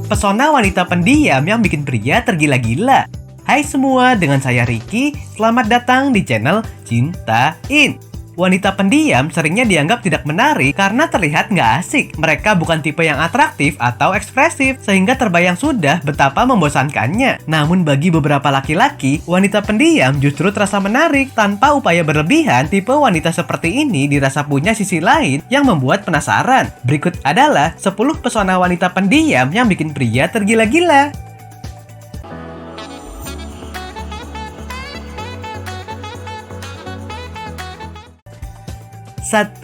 Pesona wanita pendiam yang bikin pria tergila-gila. Hai semua, dengan saya Ricky. Selamat datang di channel Cintain. Wanita pendiam seringnya dianggap tidak menarik karena terlihat nggak asik. Mereka bukan tipe yang atraktif atau ekspresif, sehingga terbayang sudah betapa membosankannya. Namun bagi beberapa laki-laki, wanita pendiam justru terasa menarik. Tanpa upaya berlebihan, tipe wanita seperti ini dirasa punya sisi lain yang membuat penasaran. Berikut adalah 10 pesona wanita pendiam yang bikin pria tergila-gila. 1.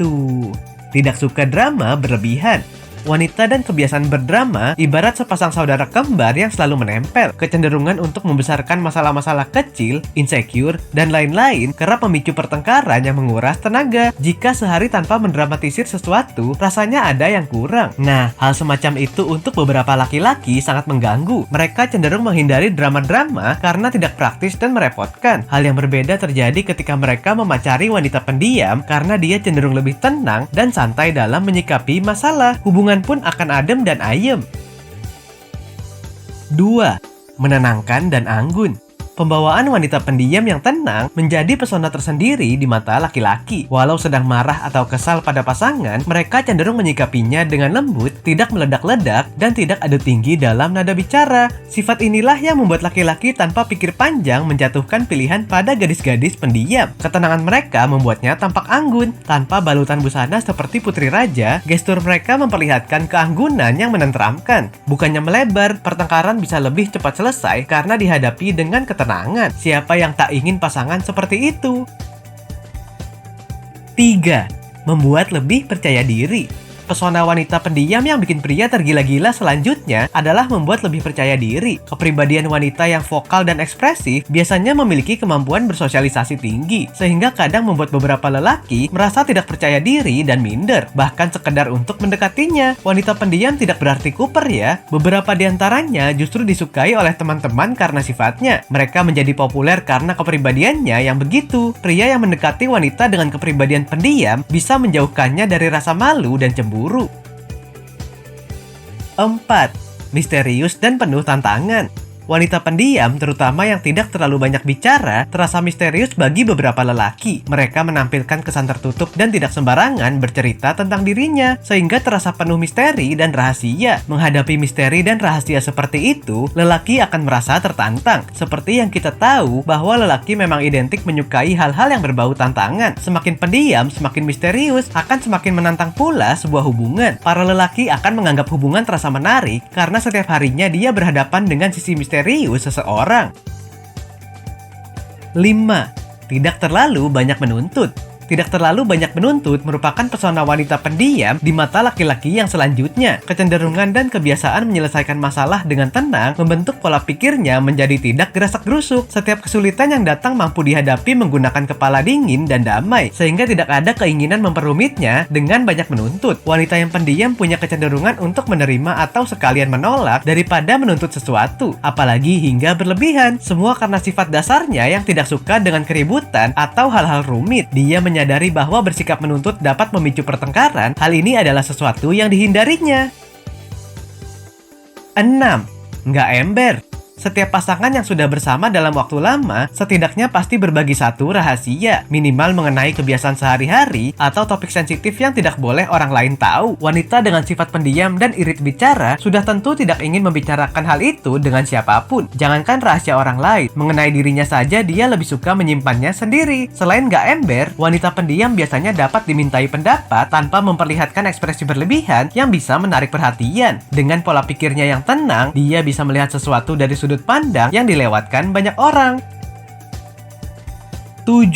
Tidak suka drama berlebihan. Wanita dan kebiasaan berdrama ibarat sepasang saudara kembar yang selalu menempel. Kecenderungan untuk membesarkan masalah-masalah kecil, insecure, dan lain-lain kerap memicu pertengkaran yang menguras tenaga. Jika sehari tanpa mendramatisir sesuatu, rasanya ada yang kurang. Nah, hal semacam itu untuk beberapa laki-laki sangat mengganggu. Mereka cenderung menghindari drama-drama karena tidak praktis dan merepotkan. Hal yang berbeda terjadi ketika mereka memacari wanita pendiam karena dia cenderung lebih tenang dan santai dalam menyikapi masalah. Hubungan pun akan adem dan ayem. 2. Menenangkan dan anggun. Pembawaan wanita pendiam yang tenang menjadi pesona tersendiri di mata laki-laki. Walau sedang marah atau kesal pada pasangan, mereka cenderung menyikapinya dengan lembut, tidak meledak-ledak, dan tidak adu tinggi dalam nada bicara. Sifat inilah yang membuat laki-laki tanpa pikir panjang menjatuhkan pilihan pada gadis-gadis pendiam. Ketenangan mereka membuatnya tampak anggun. Tanpa balutan busana seperti putri raja, gestur mereka memperlihatkan keanggunan yang menenteramkan. Bukannya melebar, pertengkaran bisa lebih cepat selesai karena dihadapi dengan ketenangan. Siapa yang tak ingin pasangan seperti itu? 3. Membuat lebih percaya diri. Pesona wanita pendiam yang bikin pria tergila-gila selanjutnya adalah membuat lebih percaya diri. Kepribadian wanita yang vokal dan ekspresif biasanya memiliki kemampuan bersosialisasi tinggi, sehingga kadang membuat beberapa lelaki merasa tidak percaya diri dan minder, bahkan sekedar untuk mendekatinya. Wanita pendiam tidak berarti kuper ya. Beberapa di antaranya justru disukai oleh teman-teman karena sifatnya. Mereka menjadi populer karena kepribadiannya yang begitu. Pria yang mendekati wanita dengan kepribadian pendiam bisa menjauhkannya dari rasa malu dan cemburu. 4. Misterius dan penuh tantangan. Wanita pendiam, terutama yang tidak terlalu banyak bicara, terasa misterius bagi beberapa lelaki. Mereka menampilkan kesan tertutup dan tidak sembarangan bercerita tentang dirinya, sehingga terasa penuh misteri dan rahasia. Menghadapi misteri dan rahasia seperti itu, lelaki akan merasa tertantang. Seperti yang kita tahu bahwa lelaki memang identik menyukai hal-hal yang berbau tantangan. Semakin pendiam, semakin misterius, akan semakin menantang pula sebuah hubungan. Para lelaki akan menganggap hubungan terasa menarik karena setiap harinya dia berhadapan dengan sisi misterius seseorang. 5. Tidak terlalu banyak menuntut. Tidak terlalu banyak menuntut merupakan pesona wanita pendiam di mata laki-laki yang selanjutnya. Kecenderungan dan kebiasaan menyelesaikan masalah dengan tenang membentuk pola pikirnya menjadi tidak gerasak-gerusuk. Setiap kesulitan yang datang mampu dihadapi menggunakan kepala dingin dan damai, sehingga tidak ada keinginan memperumitnya dengan banyak menuntut. Wanita yang pendiam punya kecenderungan untuk menerima atau sekalian menolak daripada menuntut sesuatu, apalagi hingga berlebihan. Semua karena sifat dasarnya yang tidak suka dengan keributan atau hal-hal rumit. Dia menyadari bahwa bersikap menuntut dapat memicu pertengkaran. Hal ini adalah sesuatu yang dihindarinya. 6. Nggak ember. Setiap pasangan yang sudah bersama dalam waktu lama setidaknya pasti berbagi satu rahasia, minimal mengenai kebiasaan sehari-hari atau topik sensitif yang tidak boleh orang lain tahu. Wanita dengan sifat pendiam dan irit bicara sudah tentu tidak ingin membicarakan hal itu dengan siapapun. Jangankan rahasia orang lain, mengenai dirinya saja dia lebih suka menyimpannya sendiri. Selain gak ember, wanita pendiam biasanya dapat dimintai pendapat tanpa memperlihatkan ekspresi berlebihan yang bisa menarik perhatian. Dengan pola pikirnya yang tenang, dia bisa melihat sesuatu dari sudut pandang yang dilewatkan banyak orang. 7.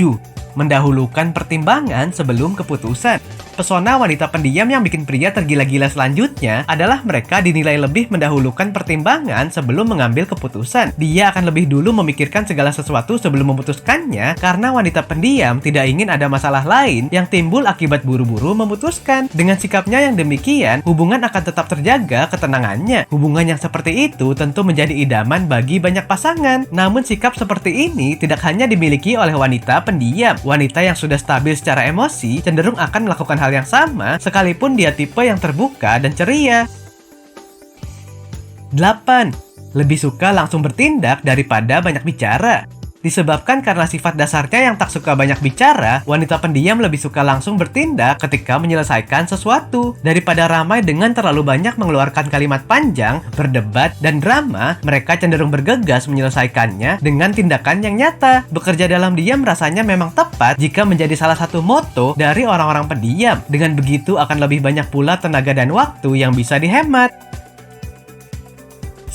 Mendahulukan pertimbangan sebelum keputusan. Pesona wanita pendiam yang bikin pria tergila-gila selanjutnya adalah mereka dinilai lebih mendahulukan pertimbangan sebelum mengambil keputusan. Dia akan lebih dulu memikirkan segala sesuatu sebelum memutuskannya karena wanita pendiam tidak ingin ada masalah lain yang timbul akibat buru-buru memutuskan. Dengan sikapnya yang demikian, hubungan akan tetap terjaga ketenangannya. Hubungan yang seperti itu tentu menjadi idaman bagi banyak pasangan. Namun sikap seperti ini tidak hanya dimiliki oleh wanita pendiam. Wanita yang sudah stabil secara emosi cenderung akan melakukan hal yang sama sekalipun dia tipe yang terbuka dan ceria. 8. Lebih suka langsung bertindak daripada banyak bicara. Disebabkan karena sifat dasarnya yang tak suka banyak bicara, wanita pendiam lebih suka langsung bertindak ketika menyelesaikan sesuatu. Daripada ramai dengan terlalu banyak mengeluarkan kalimat panjang, berdebat, dan drama, mereka cenderung bergegas menyelesaikannya dengan tindakan yang nyata. Bekerja dalam diam rasanya memang tepat jika menjadi salah satu moto dari orang-orang pendiam. Dengan begitu akan lebih banyak pula tenaga dan waktu yang bisa dihemat.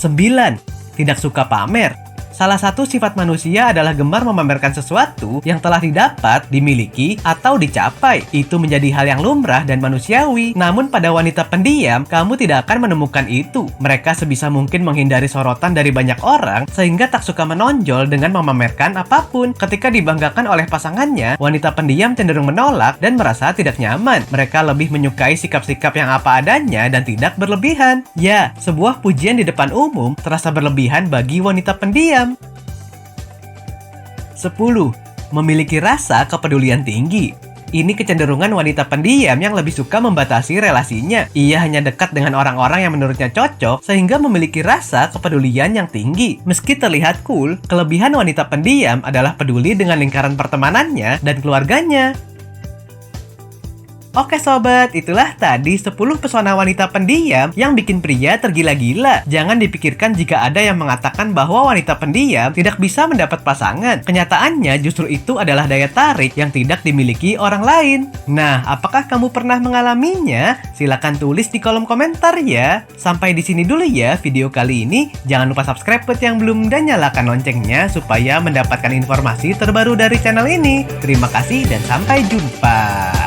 9. Tidak suka pamer. Salah satu sifat manusia adalah gemar memamerkan sesuatu yang telah didapat, dimiliki, atau dicapai. Itu menjadi hal yang lumrah dan manusiawi. Namun pada wanita pendiam, kamu tidak akan menemukan itu. Mereka sebisa mungkin menghindari sorotan dari banyak orang, sehingga tak suka menonjol dengan memamerkan apapun. Ketika dibanggakan oleh pasangannya, wanita pendiam cenderung menolak dan merasa tidak nyaman. Mereka lebih menyukai sikap-sikap yang apa adanya dan tidak berlebihan. Ya, sebuah pujian di depan umum terasa berlebihan bagi wanita pendiam. 10. Memiliki rasa kepedulian tinggi. Ini kecenderungan wanita pendiam yang lebih suka membatasi relasinya. Ia hanya dekat dengan orang-orang yang menurutnya cocok, sehingga memiliki rasa kepedulian yang tinggi. Meski terlihat cool, kelebihan wanita pendiam adalah peduli dengan lingkaran pertemanannya dan keluarganya. Oke sobat, itulah tadi 10 pesona wanita pendiam yang bikin pria tergila-gila. Jangan dipikirkan jika ada yang mengatakan bahwa wanita pendiam tidak bisa mendapat pasangan. Kenyataannya justru itu adalah daya tarik yang tidak dimiliki orang lain. Nah, apakah kamu pernah mengalaminya? Silahkan tulis di kolom komentar ya. Sampai di sini dulu ya video kali ini. Jangan lupa subscribe buat yang belum dan nyalakan loncengnya supaya mendapatkan informasi terbaru dari channel ini. Terima kasih dan sampai jumpa.